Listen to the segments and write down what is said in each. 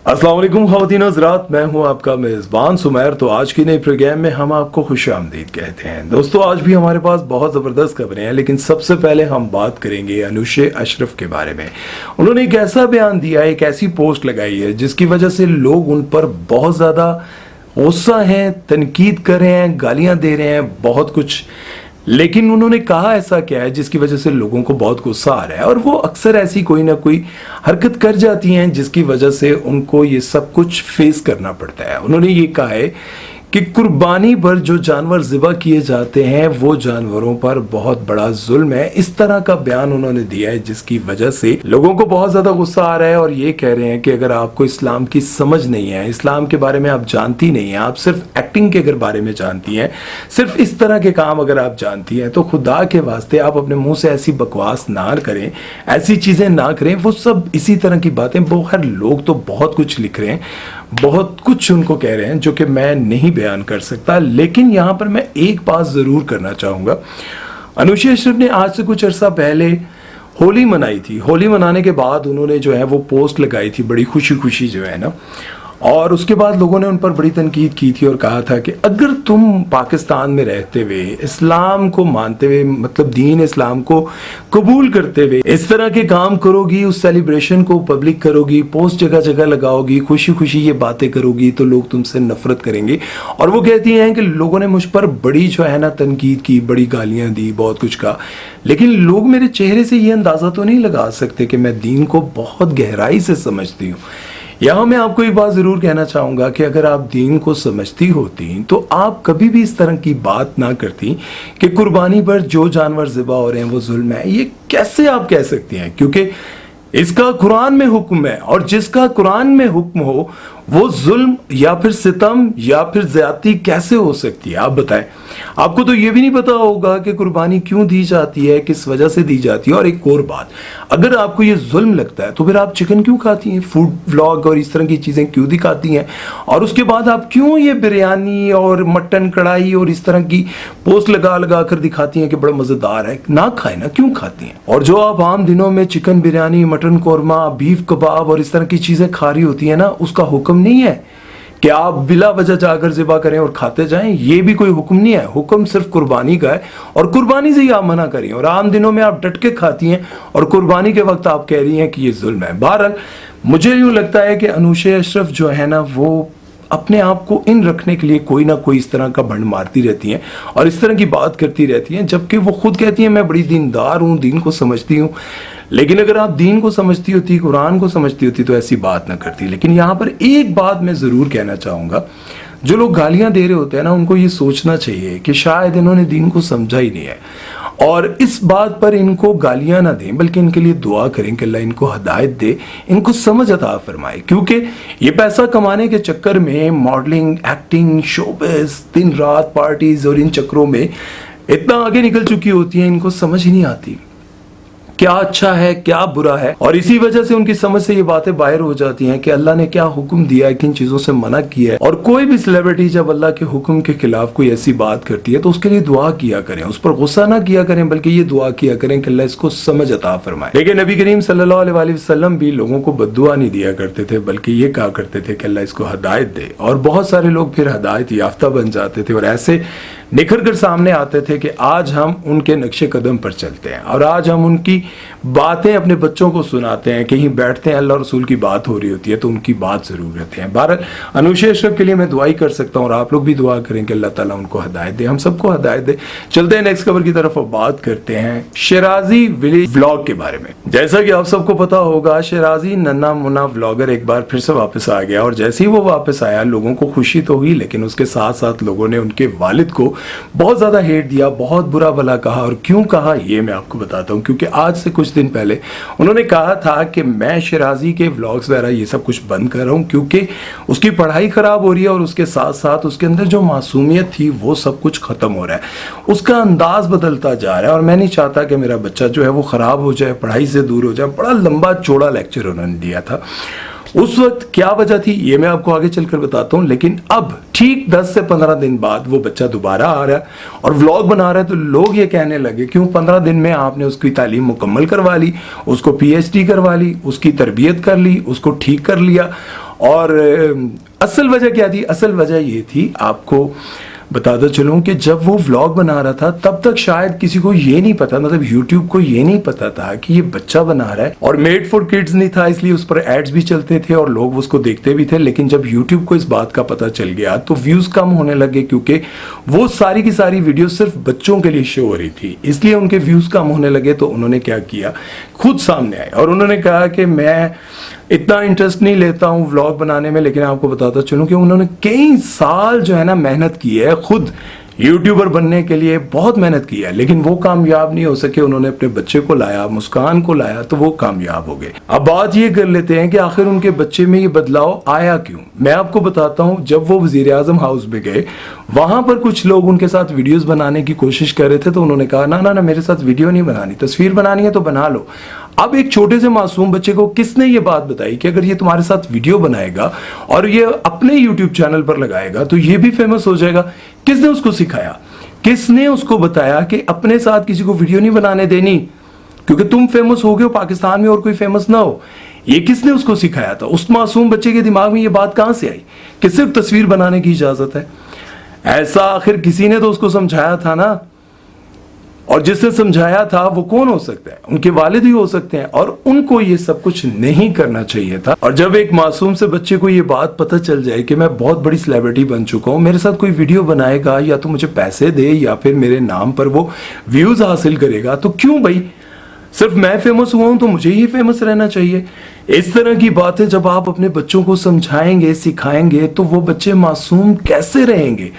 अस्सलाम वालेकुम ख़वातीन हज़रात, मैं हूं आपका मेज़बान सुमैर। तो आज की नई प्रोग्राम में हम आपको खुश आमदीद कहते हैं। दोस्तों, आज भी हमारे पास बहुत ज़बरदस्त खबरें हैं, लेकिन सबसे पहले हम बात करेंगे अनुशे अशरफ के बारे में। उन्होंने एक ऐसा बयान दिया है, एक ऐसी पोस्ट लगाई है जिसकी वजह से लोग उन पर बहुत ज़्यादा गुस्सा हैं, तनकीद कर रहे हैं, गालियाँ दे रहे हैं, बहुत कुछ। लेकिन उन्होंने कहा ऐसा क्या है जिसकी वजह से लोगों को बहुत गुस्सा आ रहा है, और वो अक्सर ऐसी कोई ना कोई हरकत कर जाती हैं जिसकी वजह से उनको ये सब कुछ फेस करना पड़ता है। उन्होंने ये कहा है कि कुर्बानी पर जो जानवर ज़िबा किए जाते हैं वो जानवरों पर बहुत बड़ा जुल्म है। इस तरह का बयान उन्होंने दिया है जिसकी वजह से लोगों को बहुत ज़्यादा गुस्सा आ रहा है, और ये कह रहे हैं कि अगर आपको इस्लाम की समझ नहीं है, इस्लाम के बारे में आप जानती नहीं हैं, आप सिर्फ एक्टिंग के अगर बारे में जानती हैं, सिर्फ इस तरह के काम अगर आप जानती हैं, तो खुदा के वास्ते आप अपने मुंह से ऐसी बकवास ना करें, ऐसी चीज़ें ना करें। वो सब इसी तरह की बातें, बहुत लोग तो बहुत कुछ लिख रहे हैं, बहुत कुछ उनको कह रहे हैं जो कि मैं नहीं बयान कर सकता। लेकिन यहाँ पर मैं एक बात ज़रूर करना चाहूँगा। अनुशे अशरफ ने आज से कुछ अरसा पहले होली मनाई थी। होली मनाने के बाद उन्होंने जो है वो पोस्ट लगाई थी, बड़ी खुशी खुशी जो है ना, और उसके बाद लोगों ने उन पर बड़ी तनकीद की थी और कहा था कि अगर तुम पाकिस्तान में रहते हुए, इस्लाम को मानते हुए, मतलब दीन इस्लाम को कबूल करते हुए इस तरह के काम करोगी, उस सेलिब्रेशन को पब्लिक करोगी, पोस्ट जगह जगह लगाओगी, खुशी खुशी ये बातें करोगी, तो लोग तुमसे नफरत करेंगे। और वो कहती हैं कि लोगों ने मुझ पर बड़ी जो है ना तनकीद की, बड़ी गालियाँ दी, बहुत कुछ कहा, लेकिन लोग मेरे चेहरे से ये अंदाज़ा तो नहीं लगा सकते कि मैं दीन को बहुत गहराई से समझती हूँ। यहाँ मैं आपको एक बात ज़रूर कहना चाहूँगा कि अगर आप दीन को समझती होती तो आप कभी भी इस तरह की बात ना करती कि कुर्बानी पर जो जानवर ज़िबा हो रहे हैं वो जुल्म है। ये कैसे आप कह सकती हैं? क्योंकि इसका कुरान में हुक्म है, और जिसका कुरान में हुक्म हो वो जुल्म या फिर सितम या फिर ज़्यादती कैसे हो सकती है? आप बताएं। आपको तो ये भी नहीं पता होगा कि कुर्बानी क्यों दी जाती है, किस वजह से दी जाती है। और एक और बात, अगर आपको ये जुल्म लगता है तो फिर आप चिकन क्यों खाती हैं, फूड व्लॉग और इस तरह की चीज़ें क्यों दिखाती हैं, और उसके बाद आप क्यों ये बिरयानी और मटन कढ़ाई और इस तरह की पोस्ट लगा लगा कर दिखाती हैं कि बड़ा मज़ेदार है? ना खाए ना, क्यों खाती हैं? और जो आप आम दिनों में chicken biryani, mutton korma, beef kebab और इस तरह की चीज़ें खा रही होती है ना, उसका हुक्म नहीं है कि आप बिला वजह जाकर ज़िबा करें और खाते जाएं। ये भी कोई हुक्म नहीं है। हुक्म सिर्फ कुर्बानी का है, और कुर्बानी से ही आप मना करें, और आम दिनों में आप डट के खाती हैं, और कुर्बानी के वक्त आप कह रही हैं कि ये जुल्म है। बहरहाल मुझे यूँ लगता है कि अनुशे अशरफ जो है ना, वो अपने आप को इन रखने के लिए कोई ना कोई इस तरह का भंड मारती रहती हैं और इस तरह की बात करती रहती हैं, जबकि वो खुद कहती हैं मैं बड़ी दीनदार हूँ, दीन को समझती हूँ। लेकिन अगर आप दीन को समझती होती, कुरान को समझती होती, तो ऐसी बात ना करती। लेकिन यहाँ पर एक बात मैं ज़रूर कहना चाहूँगा, जो लोग गालियाँ दे रहे होते हैं ना, उनको ये सोचना चाहिए कि शायद इन्होंने दीन को समझा ही नहीं है, और इस बात पर इनको गालियां ना दें, बल्कि इनके लिए दुआ करें कि अल्लाह इनको हिदायत दे, इनको समझ अता फरमाए। क्योंकि ये पैसा कमाने के चक्कर में मॉडलिंग, एक्टिंग, शोबिज़, दिन रात पार्टीज और इन चक्रों में इतना आगे निकल चुकी होती हैं, इनको समझ ही नहीं आती क्या अच्छा है क्या बुरा है। और इसी वजह से उनकी समझ से ये बातें बाहर हो जाती हैं कि अल्लाह ने क्या हुक्म दिया है, किन चीज़ों से मना किया है। और कोई भी सेलिब्रिटी जब अल्लाह के हुक्म के खिलाफ कोई ऐसी बात करती है तो उसके लिए दुआ किया करें, उस पर गुस्सा ना किया करें, बल्कि ये दुआ किया करें कि अल्लाह इसको समझ अता फरमाए। लेकिन नबी करीम सल्लल्लाहु अलैहि वसल्लम भी लोगों को बद्दुआ नहीं दिया करते थे, बल्कि ये कहा करते थे कि अल्लाह इसको हिदायत दे, और बहुत सारे लोग फिर हिदायत याफ्ता बन जाते थे और ऐसे निखर कर सामने आते थे कि आज हम उनके नक्शे कदम पर चलते हैं, और आज हम उनकी बातें अपने बच्चों को सुनाते हैं। कहीं बैठते हैं, अल्लाह रसूल की बात हो रही होती है तो उनकी बात ज़रूर रहते हैं। बहरहाल अनुशे अशरफ के लिए मैं दुआ ही कर सकता हूँ, और आप लोग भी दुआ करें कि अल्लाह ताला उनको हिदायत दे, हम सबको हिदायत दे। चलते हैं नेक्स्ट खबर की तरफ और बात करते हैं शेराजी विलेज व्लॉग के बारे में। जैसा कि आप सबको पता होगा, शेराजी नन्ना मुन्ना व्लॉगर एक बार फिर से वापस आ गया, और जैसे ही वो वापस आया लोगों को खुशी तो हुई, लेकिन उसके साथ साथ लोगों ने उनके वालिद को बहुत ज़्यादा हेट दिया, बहुत बुरा भला कहा। और क्यों कहा ये मैं आपको बताता हूँ, क्योंकि आज से कुछ दिन पहले उन्होंने कहा था कि मैं शेराजी के व्लॉग्स वगैरह ये सब कुछ बंद कर रहा हूँ, क्योंकि उसकी पढ़ाई खराब हो रही है, और उसके साथ साथ उसके अंदर जो मासूमियत थी वो सब कुछ खत्म हो रहा है, उसका अंदाज बदलता जा रहा है, और मैं नहीं चाहता कि मेरा बच्चा जो है वो खराब हो जाए, पढ़ाई से दूर हो जाए। बड़ा लंबा चौड़ा लेक्चर उन्होंने दिया था। उस वक्त क्या वजह थी ये मैं आपको आगे चलकर बताता हूँ, लेकिन अब ठीक 10 से 15 दिन बाद वो बच्चा दोबारा आ रहा है और व्लॉग बना रहा है, तो लोग ये कहने लगे क्यों 15 दिन में आपने उसकी तालीम मुकम्मल करवा ली, उसको PhD करवा ली, उसकी तरबियत कर ली, उसको ठीक कर लिया, اور اصل وجہ کیا تھی؟ اصل وجہ یہ تھی، آپ کو بتاتا چلوں کہ جب وہ ولاگ بنا رہا تھا تب تک شاید کسی کو یہ نہیں پتا، مطلب یوٹیوب کو یہ نہیں پتا تھا کہ یہ بچہ بنا رہا ہے، اور میڈ فار کڈز نہیں تھا، اس لیے اس پر ایڈز بھی چلتے تھے اور لوگ اس کو دیکھتے بھی تھے. لیکن جب یوٹیوب کو اس بات کا پتا چل گیا تو ویوز کم ہونے لگے، کیونکہ وہ ساری کی ساری ویڈیو صرف بچوں کے لیے شو ہو رہی تھی، اس لیے ان کے ویوز کم ہونے لگے. تو انہوں نے کیا کیا، خود سامنے آئے اور انہوں نے کہا کہ میں اتنا انٹرسٹ نہیں لیتا ہوں ولاگ بنانے میں، لیکن آپ کو بتاتا چلوں کہ انہوں نے کئی سال جو ہے نا محنت کی ہے، خود یوٹیوبر بننے کے لیے بہت محنت کی ہے، لیکن وہ کامیاب نہیں ہو سکے. انہوں نے اپنے بچے کو لایا، مسکان کو لایا، تو وہ کامیاب ہو گئے. اب بات یہ کر لیتے ہیں کہ آخر ان کے بچے میں یہ بدلاؤ آیا کیوں. میں آپ کو بتاتا ہوں، جب وہ وزیر اعظم ہاؤس میں گئے، وہاں پر کچھ لوگ ان کے ساتھ ویڈیوز بنانے کی کوشش کر رہے تھے، تو انہوں نے کہا نہ میرے ساتھ ویڈیو نہیں بنانی، تصویر بنانی ہے تو بنا لو. اب ایک چھوٹے سے معصوم بچے کو کس نے یہ بات بتائی کہ اگر یہ تمہارے ساتھ ویڈیو بنائے گا اور یہ اپنے یوٹیوب چینل پر لگائے گا تو یہ بھی فیمس ہو جائے گا؟ کس نے اس کو سکھایا؟ کس نے اس کو بتایا کہ اپنے ساتھ کسی کو ویڈیو نہیں بنانے دینی کیونکہ تم فیمس ہو گئے ہو پاکستان میں اور کوئی فیمس نہ ہو؟ یہ کس نے اس کو سکھایا تھا؟ اس معصوم بچے کے دماغ میں یہ بات کہاں سے آئی کہ صرف تصویر بنانے کی اجازت ہے؟ ایسا آخر کسی نے تو اس کو سمجھایا تھا نا، اور جس نے سمجھایا تھا وہ کون ہو سکتا ہے؟ ان کے والد ہی ہو سکتے ہیں، اور ان کو یہ سب کچھ نہیں کرنا چاہیے تھا. اور جب ایک معصوم سے بچے کو یہ بات پتہ چل جائے کہ میں بہت بڑی سیلیبریٹی بن چکا ہوں، میرے ساتھ کوئی ویڈیو بنائے گا یا تو مجھے پیسے دے یا پھر میرے نام پر وہ ویوز حاصل کرے گا، تو کیوں بھائی؟ صرف میں فیمس ہوا ہوں تو مجھے ہی فیمس رہنا چاہیے. اس طرح کی باتیں جب آپ اپنے بچوں کو سمجھائیں گے، سکھائیں گے، تو وہ بچے معصوم کیسے رہیں گے؟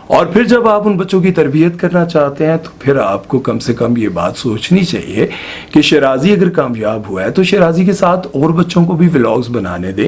اور پھر جب آپ ان بچوں کی تربیت کرنا چاہتے ہیں تو پھر آپ کو کم سے کم یہ بات سوچنی چاہیے کہ شیرازی اگر کامیاب ہوا ہے تو شیرازی کے ساتھ اور بچوں کو بھی ولاگز بنانے دیں،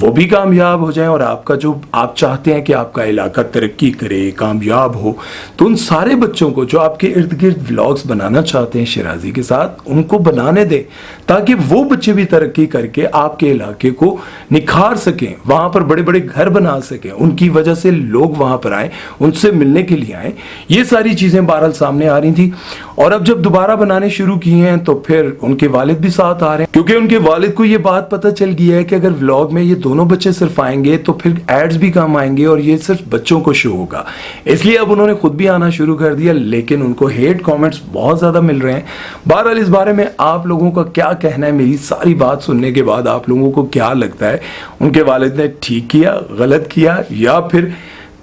وہ بھی کامیاب ہو جائیں، اور آپ کا جو آپ چاہتے ہیں کہ آپ کا علاقہ ترقی کرے، کامیاب ہو، تو ان سارے بچوں کو جو آپ کے ارد گرد ولاگز بنانا چاہتے ہیں شیرازی کے ساتھ، ان کو بنانے دیں تاکہ وہ بچے بھی ترقی کر کے آپ کے علاقے کو نکھار سکیں، وہاں پر بڑے بڑے گھر بنا سکیں، ان کی وجہ سے لوگ وہاں پر آئیں، ان سے ملنے کے لیے آئیں. یہ ساری چیزیں بہرحال سامنے آ رہی تھی. اور اب جب دوبارہ بنانے شروع کیے ہیں تو پھر ان کے والد بھی ساتھ آ رہے ہیں، کیونکہ ان کے والد کو یہ بات پتہ چل گئی ہے کہ اگر ولاگ میں یہ دونوں بچے صرف آئیں گے تو پھر ایڈز بھی کم آئیں گے اور یہ صرف بچوں کو شو ہوگا. اس لیے اب انہوں نے خود بھی آنا شروع کر دیا، لیکن ان کو ہیٹ کامنٹس بہت زیادہ مل رہے ہیں. بہرحال اس بارے میں آپ لوگوں کا کیا کہنا ہے؟ میری ساری بات سننے کے بعد آپ لوگوں کو کیا لگتا ہے؟ ان کے والد نے ٹھیک کیا، غلط کیا، یا پھر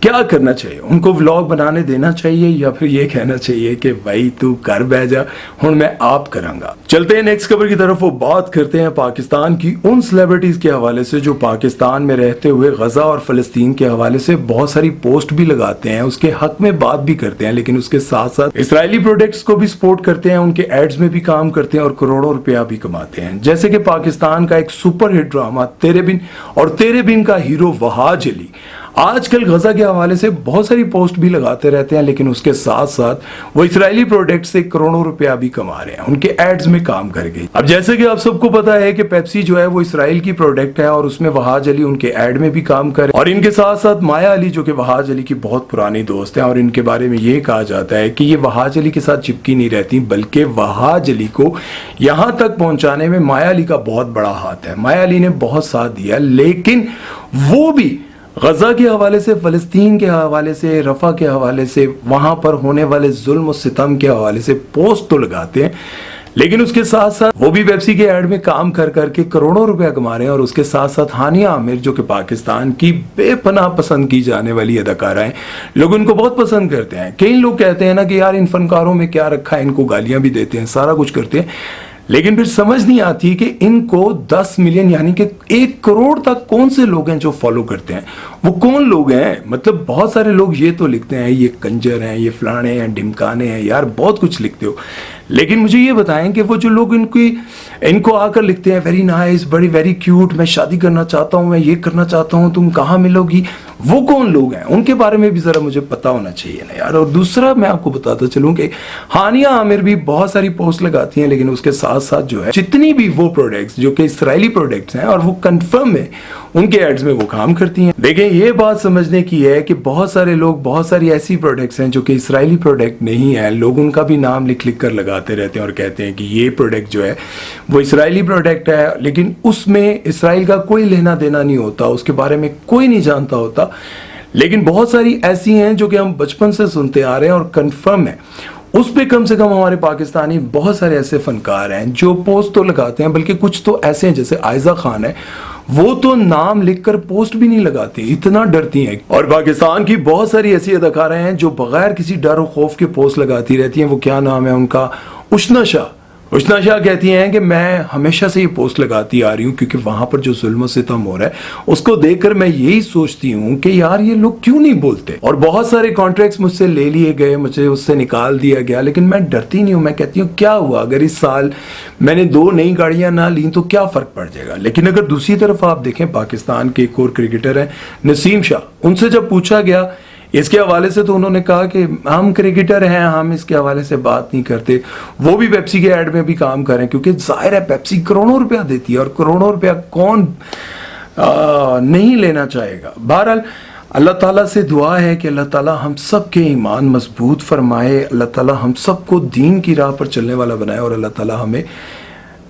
کیا کرنا چاہیے؟ ان کو ولاگ بنانے دینا چاہیے یا پھر یہ کہنا چاہیے کہ بھائی تو کر بہ جا، ہن میں آپ کروں گا؟ چلتے ہیں نیکسٹ خبر کی طرف. وہ بات کرتے ہیں پاکستان کی ان سیلیبریٹیز کے حوالے سے جو پاکستان میں رہتے ہوئے غزہ اور فلسطین کے حوالے سے بہت ساری پوسٹ بھی لگاتے ہیں، اس کے حق میں بات بھی کرتے ہیں، لیکن اس کے ساتھ ساتھ اسرائیلی پروڈکٹس کو بھی سپورٹ کرتے ہیں، ان کے ایڈز میں بھی کام کرتے ہیں اور کروڑوں روپیہ بھی کماتے ہیں. جیسے کہ پاکستان کا ایک سپر ہٹ ڈرامہ تیرے بن، اور تیرے بن کا ہیرو وہاج علی آج کل غزہ کے حوالے سے بہت ساری پوسٹ بھی لگاتے رہتے ہیں، لیکن اس کے ساتھ ساتھ وہ اسرائیلی پروڈکٹ سے کروڑوں روپیہ بھی کما رہے ہیں، ان کے ایڈز میں کام کر گئی. اب جیسے کہ آپ سب کو پتا ہے کہ پیپسی جو ہے وہ اسرائیل کی پروڈکٹ ہے اور اس میں وہاج علی ان کے ایڈ میں بھی کام کرے، اور ان کے ساتھ ساتھ مایا علی جو کہ وہاج علی کی بہت پرانی دوست ہیں، اور ان کے بارے میں یہ کہا جاتا ہے کہ یہ وہاج علی کے ساتھ چپکی نہیں رہتی، بلکہ وہاج علی کو یہاں تک پہنچانے میں مایا علی کا بہت بڑا ہاتھ ہے. مایا علی نے بہت ساتھ دیا، لیکن وہ بھی غزہ کے حوالے سے، فلسطین کے حوالے سے، رفح کے حوالے سے، وہاں پر ہونے والے ظلم و ستم کے حوالے سے پوسٹ تو لگاتے ہیں، لیکن اس کے ساتھ ساتھ وہ بھی پیپسی کے ایڈ میں کام کر کر کے کروڑوں روپیہ کما رہے ہیں. اور اس کے ساتھ ساتھ ہانیہ عامر جو کہ پاکستان کی بے پناہ پسند کی جانے والی اداکارہ ہیں، لوگ ان کو بہت پسند کرتے ہیں. کئی لوگ کہتے ہیں نا کہ یار ان فنکاروں میں کیا رکھا ہے، ان کو گالیاں بھی دیتے ہیں، سارا کچھ کرتے ہیں، لیکن پھر سمجھ نہیں آتی کہ ان کو 10 ملین یعنی کہ 1 کروڑ تک کون سے لوگ ہیں جو فالو کرتے ہیں؟ وہ کون لوگ ہیں؟ مطلب بہت سارے لوگ یہ تو لکھتے ہیں یہ کنجر ہیں، یہ فلانے ہیں، ڈمکانے ہیں، یار بہت کچھ لکھتے ہو، لیکن مجھے یہ بتائیں کہ وہ جو لوگ ان کو آ کر لکھتے ہیں ویری نائس، بڑی ویری کیوٹ، میں شادی کرنا چاہتا ہوں، میں یہ کرنا چاہتا ہوں، تم کہاں ملو گی، وہ کون لوگ ہیں؟ ان کے بارے میں بھی ذرا مجھے پتا ہونا چاہیے نا یار. اور دوسرا میں آپ کو بتاتا چلوں کہ ہانیہ عامر بھی بہت ساری پوسٹ لگاتی ہیں، لیکن اس کے ساتھ ساتھ جو ہے جتنی بھی وہ پروڈکٹس جو کہ اسرائیلی پروڈکٹس ہیں اور وہ کنفرم ہے उनके एड्स में वो काम करती हैं। देखें, ये बात समझने की है कि बहुत सारे लोग, बहुत सारी ऐसी प्रोडक्ट्स हैं जो कि इसराइली प्रोडक्ट नहीं है, लोग उनका भी नाम लिख लिख कर लगाते रहते हैं और कहते हैं कि ये प्रोडक्ट जो है वो इसराइली प्रोडक्ट है, लेकिन उसमें इसराइल का कोई लेना देना नहीं होता, उसके बारे में कोई नहीं जानता होता। लेकिन बहुत सारी ऐसी हैं जो कि हम बचपन से सुनते आ रहे हैं और कंफर्म है, उस पे कम से कम हमारे पाकिस्तानी बहुत सारे ऐसे फनकार हैं जो पोस्ट तो लगाते हैं, बल्कि कुछ तो ऐसे हैं जैसे आयजा खान है, वो तो नाम लिखकर पोस्ट भी नहीं लगाती, इतना डरती हैं। और पाकिस्तान की बहुत सारी ऐसी अदाकारें हैं जो बगैर किसी डर और खौफ के पोस्ट लगाती रहती हैं। वो क्या नाम है उनका, उशना शाह। उशना शाह कहती हैं कि मैं हमेशा से ये पोस्ट लगाती आ रही हूँ क्योंकि वहां पर जो जुल्म सितम हो रहा है उसको देखकर मैं यही सोचती हूँ कि यार ये लोग क्यों नहीं बोलते। और बहुत सारे कॉन्ट्रैक्ट्स मुझसे ले लिए गए, मुझे उससे निकाल दिया गया, लेकिन मैं डरती नहीं हूँ। मैं कहती हूँ क्या हुआ, अगर इस साल मैंने 2 नई गाड़ियां ना ली तो क्या फर्क पड़ जाएगा। लेकिन अगर दूसरी तरफ आप देखें, पाकिस्तान के एक और क्रिकेटर हैं नसीम शाह, उनसे जब पूछा गया इसके हवाले से तो उन्होंने कहा कि हम क्रिकेटर हैं, हम इसके हवाले से बात नहीं करते। वो भी पेप्सी के ऐड में भी काम कर रहे हैं क्योंकि जाहिर है पेप्सी करोड़ों रुपया देती है और करोड़ों रुपया कौन नहीं लेना चाहेगा। बहरहाल अल्लाह ताला से दुआ है कि अल्लाह ताला हम सब के ईमान मजबूत फरमाए, अल्लाह ताला हम सबको दीन की राह पर चलने वाला बनाए और अल्लाह ताला हमें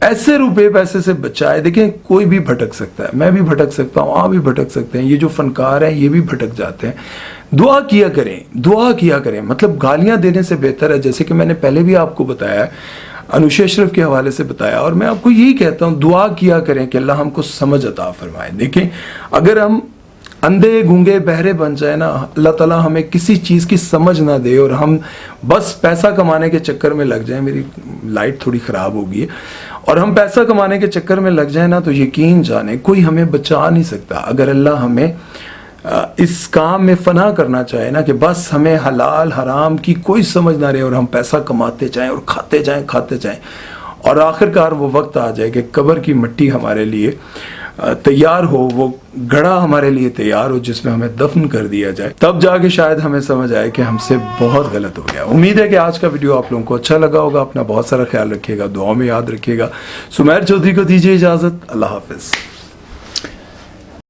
ऐसे रुपए पैसे से बचाए। देखें, कोई भी भटक सकता है, मैं भी भटक सकता हूँ, आप भी भटक सकते हैं, ये जो फनकार हैं ये भी भटक जाते हैं। दुआ किया करें, दुआ किया करें, मतलब गालियां देने से बेहतर है। जैसे कि मैंने पहले भी आपको बताया, अनुशे अशरफ के हवाले से बताया, और मैं आपको यही कहता हूँ दुआ किया करें कि अल्लाह हमको समझ अता फरमाए। देखें, अगर हम अंधे गूंगे बहरे बन जाए ना, अल्लाह ताला हमें किसी चीज़ की समझ ना दे और हम बस पैसा कमाने के चक्कर में लग जाए, मेरी लाइट थोड़ी ख़राब हो गई है, और हम पैसा कमाने के चक्कर में लग जाए ना, तो यकीन जाने कोई हमें बचा नहीं सकता। अगर अल्लाह हमें इस काम में फना करना चाहे ना कि बस हमें हलाल हराम की कोई समझ ना रहे और हम पैसा कमाते जाएं और खाते जाएं और आखिरकार वो वक्त आ जाए कि कब्र की मिट्टी हमारे लिए तैयार हो, वो गड़ा हमारे लिए तैयार हो जिसमें हमें दफन कर दिया जाए, तब जाके शायद हमें समझ आए कि हमसे बहुत गलत हो गया। उम्मीद है कि आज का वीडियो आप लोगों को अच्छा लगा होगा। अपना बहुत सारा ख्याल रखिएगा, दुआ में याद रखिएगा। सुमैर चौधरी को दीजिए इजाज़त। अल्लाह हाफिज़।